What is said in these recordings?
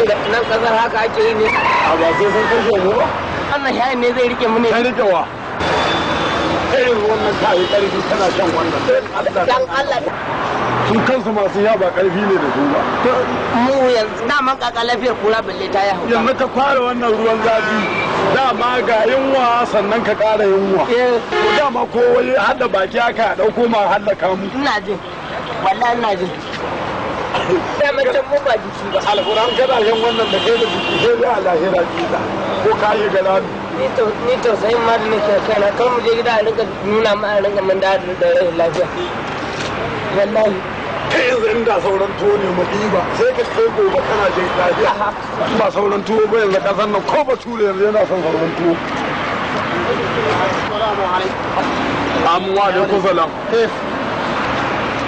nan kasar haka ake yi ne. A ba sai sun kashe mu ba. Wannan shayin ne zai rike mu ne. Sai rike wa. Irin wannan kayi ƙarfi tana shan wannan. Dan Allah. Sun kansu masu yaba ƙarfi ne da su ba. Mu yanzu daman kaka lafiyar kura balle ta yi hauka. Yanzu ka fara wannan ruwan zafi dama ga yunwa sannan ka ƙara yunwa. Ko dama ko wani hada baki aka ɗauko ma hallaka mu. Ina jin. Wallahi ina jin. Dama can mu ba jiki ba. Alƙur'an kana shan wannan da kai da jiki sai dai a lahira kila. Ko ka yi galadu. Ni tausayin ma da nake kana kan mu je gida a rinka nuna ma a rinka man da rashin lafiya. Wallahi. Kai yanzu inda sauran tuwo ne mu ɗiba sai ka kai gobe kana jin lafiya. Ba sauran tuwo ba yanzu ƙasar nan ko ba ture yanzu yana son sauran tuwo. Assalamu alaikum. Amuwa da kusalam.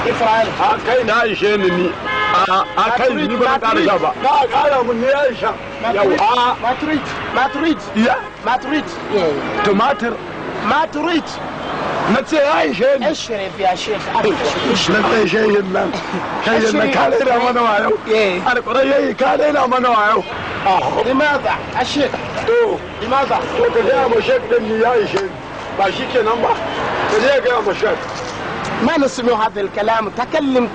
Israel. A kai na ishe ni. A kai ni ba na ƙara sha ba. Ba a ƙara mun ne ya isha. Yau. Maturit. Ya. Maturit. Tumatir. Maturit. Na ce ya ishe ni. Ashraf ya shek. Na ce shehin nan. Shehin nan ka daina mana wayo. Alƙurai yayi ka daina mana wayo. Limaza? Ashek. To. Limaza? To ka gaya ma shek ɗin ni ya ishe ni. Ba shi kenan ba. Ka je gaya ma shek. ما نسمع هذا الكلام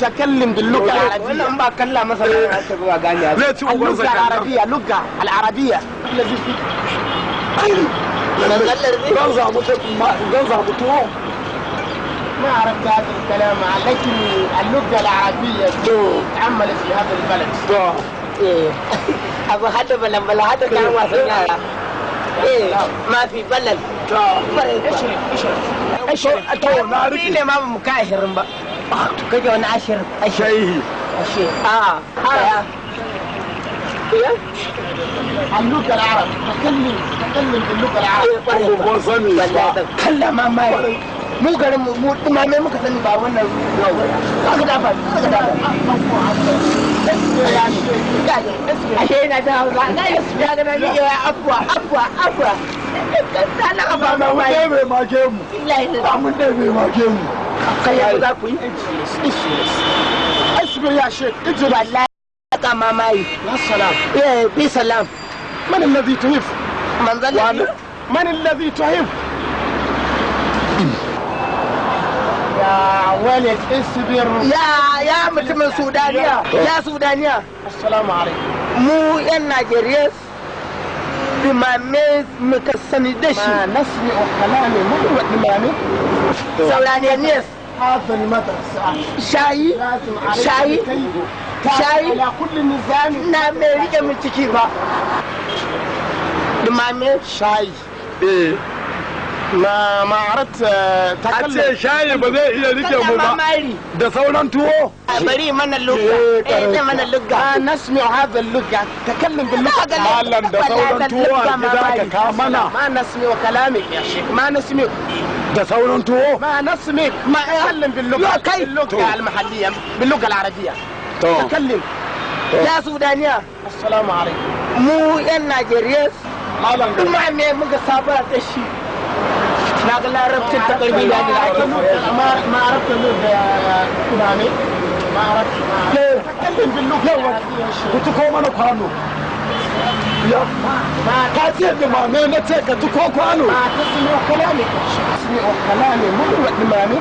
تكلم باللغة العربية ولا ما كلام مثلا اللغة العربية اللغة العربية الذي في ما عرفت هذا الكلام لكن اللغة العربية تعمل في هذا البلد أبو هذا بلا هذا كلام واسع ما في بلد اشرب ne ma mu ka 20 ba kake wani 20 shehi اللغة العربية تكلم باللغة العربية كلم ما mu garin mu tumame muka sani ba wannan kaga da fa ashe ina da hausa ya ga ni ya afwa kana ka ba mu dai bai make mu mun dai bai make mu kai ya za ku yi asbir ya shek ijra wallahi ka mamayi ya salam bi salam man alladhi tuhib man alladhi tuhib يا ولد اصبر يا متمن سودانيا يا سودانيا السلام عليكم مو يا نيجيريا بمامي مكسني دشي ما نسمع كلامي مو بمامي سودانيا نيس هذا المدرسة شاي على كل نظام نعم ريجا من تكيبا بمامي شاي ما عرفت تكلم شاي ba zai iya rike mu ba da sauran tuwo bari mana lugha mana lugha nasmi hadha al-lugha takallam bil-lugha malam da sauran tuwo a gida ka mana ma nasmi wa kalamik ya sheikh ma nasmi da sauran tuwo ما نسمع ما يعلم باللغة باللغة المحلية باللغة العربية تكلم يا سودانيا السلام عليكم مو يا نيجيريا ما مو صابرة الشيء لكن لا عرفت التقريبي ما عرفت اللغة يا سوداني ما عرفت تكلم باللغة كنت كوما نقانو ما كاتير دمامي نتيك تكو كوانو ما تسمع كلامي تسمع كلامي مو دمامي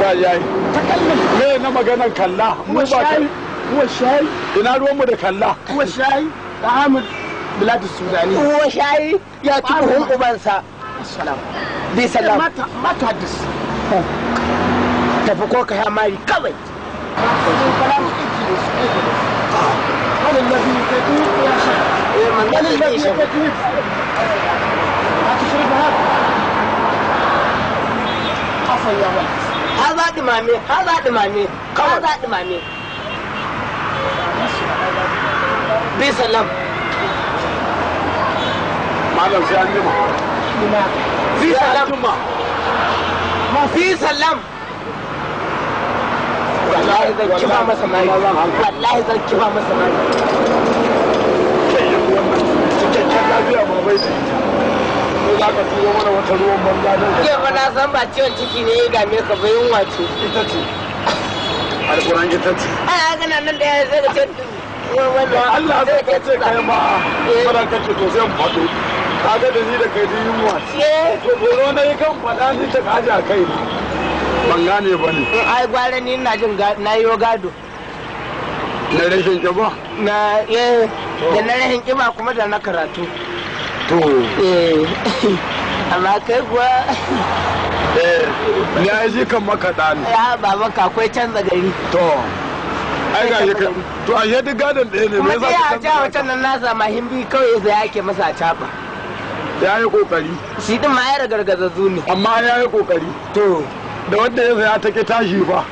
yayi تكلم me na maganan kalla هو الشاي هو الشاي ina ruwan mu da kalla هو الشاي طعام بلاد السودانية هو شاي يا تبهم أبانسا السلام دي سلام ما تحدث تفكوك يا ماري كوي من الذي يكذب يا شيخ من الذي يكذب هتشرب هذا يا ولد هذا دمامي هذا دمامي بسلام malam sai an jima في سلام ما في سلام والله إذا كبا ما سمعني والله إذا كبا ما سمعني cikakken lafiya ma bai da ita ko za ka turo mana wata ruwan banza don ke ba na san ba ciwon ciki ne ya game ka bai yunwa ce ita ce alƙuran ita ce ai haka nan da ya sai ka ce Allah zai ka ce kai ma fara ka ce to sai mu faɗo kaga da ni da kai din yunwa to goro na yi kan faɗa ni ta kaji a kai ban gane ba ne ai gwara ni ina jin na yi gado na rashin kiba na da na rashin kiba kuma da na karatu to amma kai kuwa ni ai ji kan makaɗa ne ya ba maka akwai canza gari to ai ga shi to a yadda gadon ɗaya ne kuma sai a ja wancan nan nasa mahimbi kawai zai yake masa caɓa ya yi kokari shi din ma ya gargazazzu ne amma ya yi kokari to da wanda ya saya take tashi ba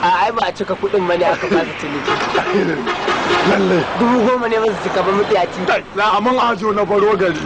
a ai ba a cika kuɗin mani aka ba su ciniki lalle 10,000 ne ba su cika ba mutiyaci na amin ajo na baro gari